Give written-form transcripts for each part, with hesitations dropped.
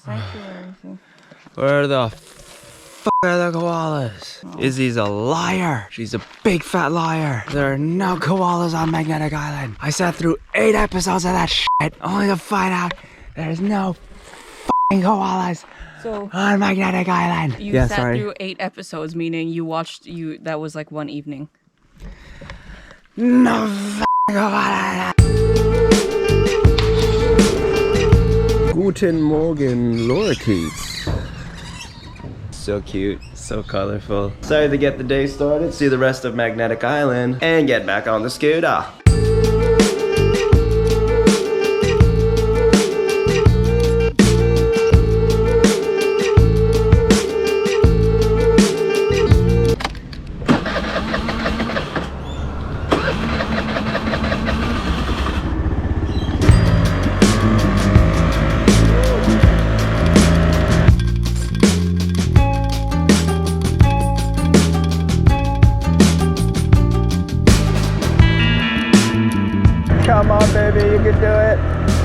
sanctuary thing. Where the f are the koalas? Oh. Izzy's a liar. She's a big fat liar. There are no koalas on Magnetic Island. I sat through 8 episodes of that shit only to find out there's no f***ing koalas on Magnetic Island. You sat through 8 episodes, meaning you watched that was like one evening. No f***ing koalas. Guten Morgen, lorikeets. So cute, so colorful. Excited to get the day started, see the rest of Magnetic Island, and get back on the scooter. Come on, baby, you can do it.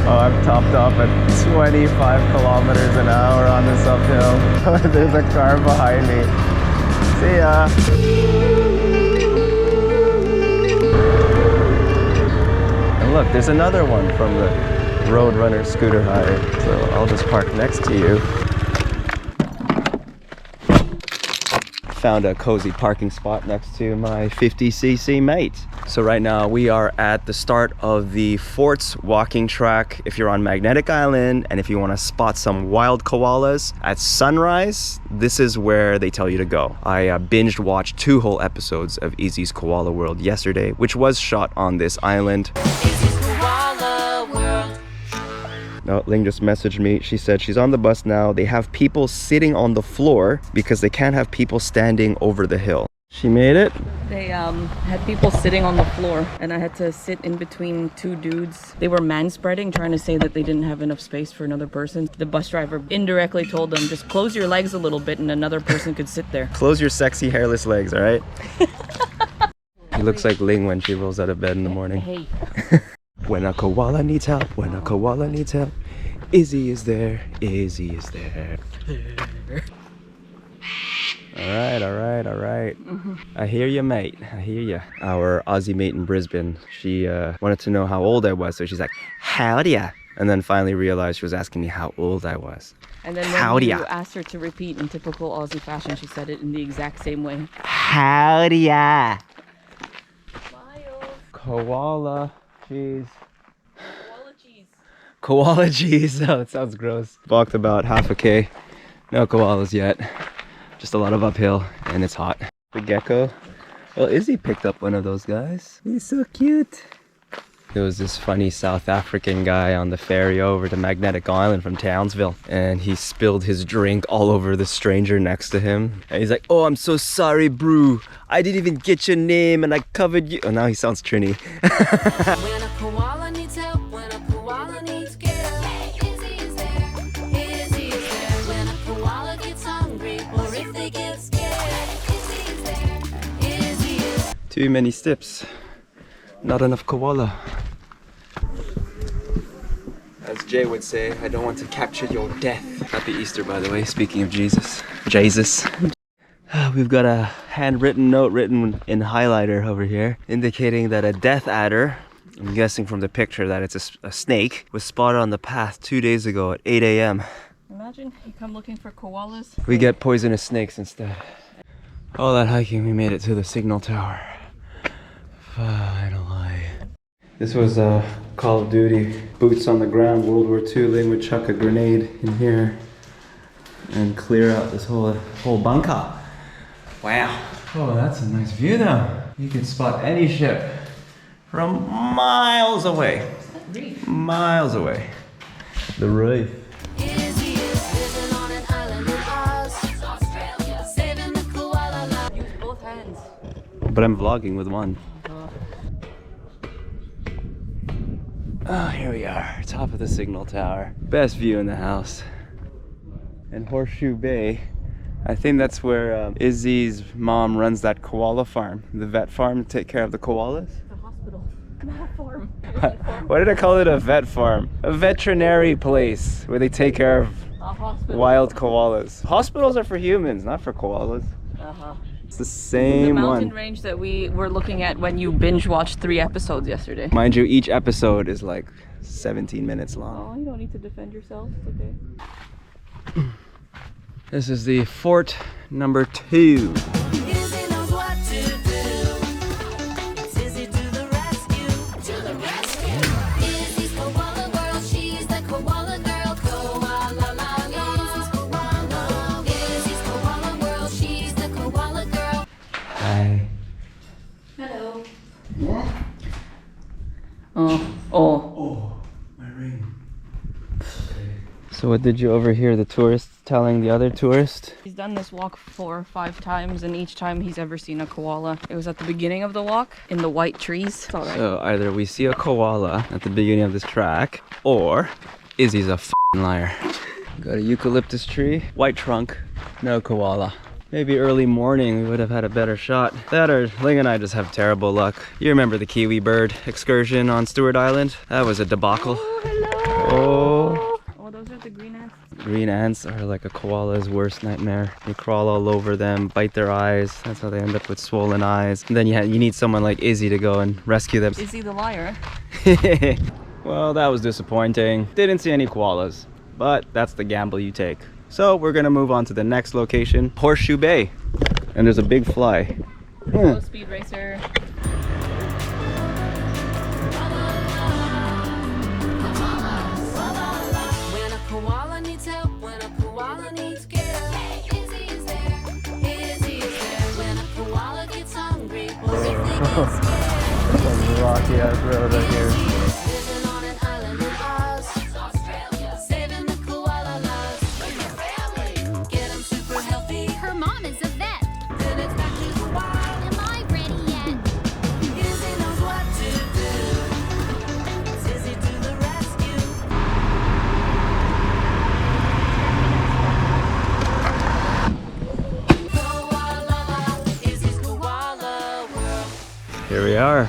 Oh, I'm topped off at 25 kilometers an hour on this uphill. There's a car behind me. See ya. And look, there's another one from the Roadrunner scooter hire. So I'll just park next to you. Found a cozy parking spot next to my 50cc mate. So right now we are at the start of the Forts walking track. If you're on Magnetic Island and if you want to spot some wild koalas at sunrise, this is where they tell you to go. I binged watched 2 whole episodes of IZZY'S Koala World yesterday, which was shot on this island. No, Ling just messaged me. She said she's on the bus now. They have people sitting on the floor because they can't have people standing over the hill. She made it? They had people sitting on the floor and I had to sit in between 2 dudes. They were manspreading, trying to say that they didn't have enough space for another person. The bus driver indirectly told them, just close your legs a little bit and another person could sit there. Close your sexy hairless legs, all right? She looks like Ling when she rolls out of bed in the morning. Hey. When a koala needs help, when a koala needs help, IZZY is there, IZZY is there. All right. I hear you, mate. I hear you. Our Aussie mate in Brisbane, she wanted to know how old I was, so she's like, howdy ya? And then finally realized she was asking me how old I was. And then when you asked her to repeat in typical Aussie fashion, she said it in the exact same way. Howdy ya? Miles. Koala cheese. Koala cheese. Koala cheese. Oh, it sounds gross. Walked about half a K. No koalas yet. Just a lot of uphill and it's hot. The gecko. Well, IZZY picked up one of those guys. He's so cute. There was this funny South African guy on the ferry over to Magnetic Island from Townsville, and he spilled his drink all over the stranger next to him. And he's like, oh, I'm so sorry, bro. I didn't even get your name and I covered you. Oh, now he sounds Trini. When a koala needs help, when a koala needs care, IZZY is there, IZZY is there. When a koala gets hungry or if they get scared, IZZY is there, IZZY is there. Too many steps. Not enough koala. As Jay would say, I don't want to capture your death. Happy Easter, by the way, speaking of Jesus. Jesus. We've got a handwritten note written in highlighter over here, indicating that a death adder, I'm guessing from the picture that it's a snake, was spotted on the path 2 days ago at 8 a.m. Imagine you come looking for koalas. We get poisonous snakes instead. All that hiking, we made it to the signal tower. Finally. This was Call of Duty. Boots on the ground, World War II. Ling would chuck a grenade in here and clear out this whole bunker. Wow. Oh, that's a nice view though. You can spot any ship from miles away. Miles away. The reef. IZZY is living on an island in Oz, Australia, saving the koala life. Use both hands. But I'm vlogging with one. Oh, here we are, top of the signal tower. Best view in the house. And Horseshoe Bay, I think that's where IZZY'S mom runs that koala farm. The vet farm to take care of the koalas. The hospital, not a farm. Why did I call it a vet farm? A veterinary place where they take care of hospital. Wild koalas. Hospitals are for humans, not for koalas. Uh-huh. It's the The same mountain one. range that we were looking at when you binge watched 3 episodes yesterday. Mind you, each episode is like 17 minutes long. Oh, you don't need to defend yourself. It's okay. This is the fort number 2. Izzy knows what to do. It's Izzy to the rescue. To the rescue. Izzy's koala girl. She's the koala girl. Koala la la. Izzy's koala. Izzy's koala girl. She's the koala girl. Hi. Hello. Oh. Oh. Oh, my ring. So what did you overhear the tourists telling the other tourist? He's done this walk 4 or 5 times, and each time he's ever seen a koala. It was at the beginning of the walk in the white trees. It's all right. So either we see a koala at the beginning of this track, or Izzy's a f***ing liar. Got a eucalyptus tree, white trunk, no koala. Maybe early morning we would have had a better shot. That or Ling and I just have terrible luck. You remember the kiwi bird excursion on Stewart Island? That was a debacle. Oh, hello. Oh. Oh, those are the green ants. Green ants are like a koala's worst nightmare. They crawl all over them, bite their eyes. That's how they end up with swollen eyes. And then you need someone like Izzy to go and rescue them. Is he the liar? Well, that was disappointing. Didn't see any koalas, but that's the gamble you take. So we're gonna move on to the next location, Horseshoe Bay. And there's a big fly. Hello, speed racer. When a koala needs help, when a koala needs care, Izzy is there. Izzy is there. When a koala gets hungry, or if they get scared. Rocky ass road right here. Living on an island in Oz, Australia. Saving the koala lives. Bring your family. Get them super healthy. Her mom is a vet. Then it's back to the wild. Am I ready yet? Izzy knows what to do. It's Izzy to the rescue. Koala, Izzy's koala world. Here we are,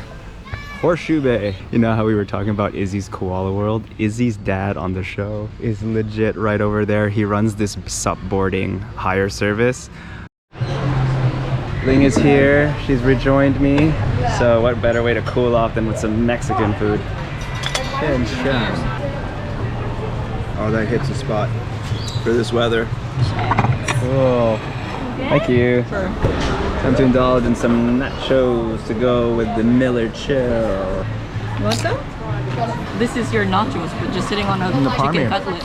Horseshoe Bay. You know how we were talking about Izzy's Koala World? Izzy's dad on the show is legit right over there. He runs this supboarding hire service. Ling is here, she's rejoined me. So what better way to cool off than with some Mexican food? Oh, that hits the spot for this weather. Cool. Thank you. Sure. Time to indulge in some nachos to go with the Miller Chill. You want some? This is your nachos, but just sitting on a the chicken parme. cutlet.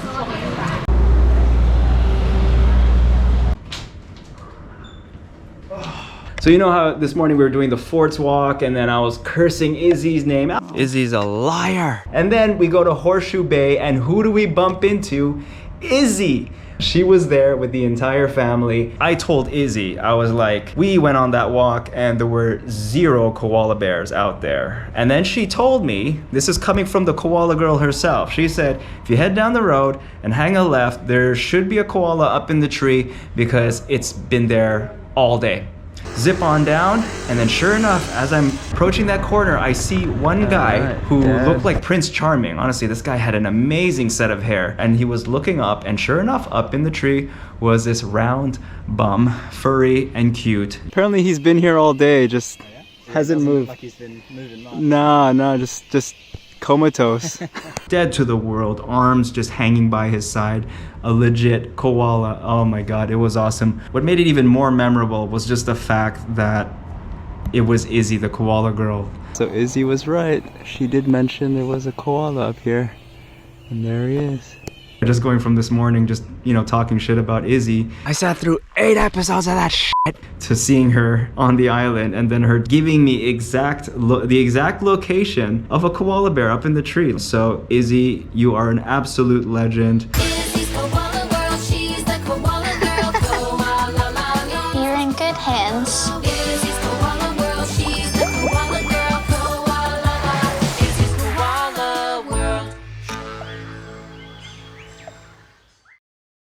So you know how this morning we were doing the forts walk and then I was cursing Izzy's name out. Izzy's a liar. And then we go to Horseshoe Bay and who do we bump into? Izzy. She was there with the entire family. I told Izzy, I was like, we went on that walk and there were 0 koala bears out there. And then she told me, this is coming from the koala girl herself. She said, if you head down the road and hang a left, there should be a koala up in the tree because it's been there all day. Zip on down, and then sure enough, as I'm approaching that corner, I see one guy who looked like Prince Charming. Honestly, this guy had an amazing set of hair, and he was looking up, and sure enough, up in the tree was this round bum, furry and cute. Apparently he's been here all day, just hasn't moved. Like he's been moving much. No, just comatose. Dead to the world, arms just hanging by his side. A legit koala. Oh my god, it was awesome. What made it even more memorable was just the fact that it was Izzy, the koala girl. So Izzy was right. She did mention there was a koala up here. And there he is. Just going from this morning, just, you know, talking shit about Izzy. I sat through 8 episodes of that shit. To seeing her on the island and then her giving me the exact location of a koala bear up in the tree. So Izzy, you are an absolute legend. Izzy's koala world. She's the koala girl. Koala la la. You're in good hands. Izzy's koala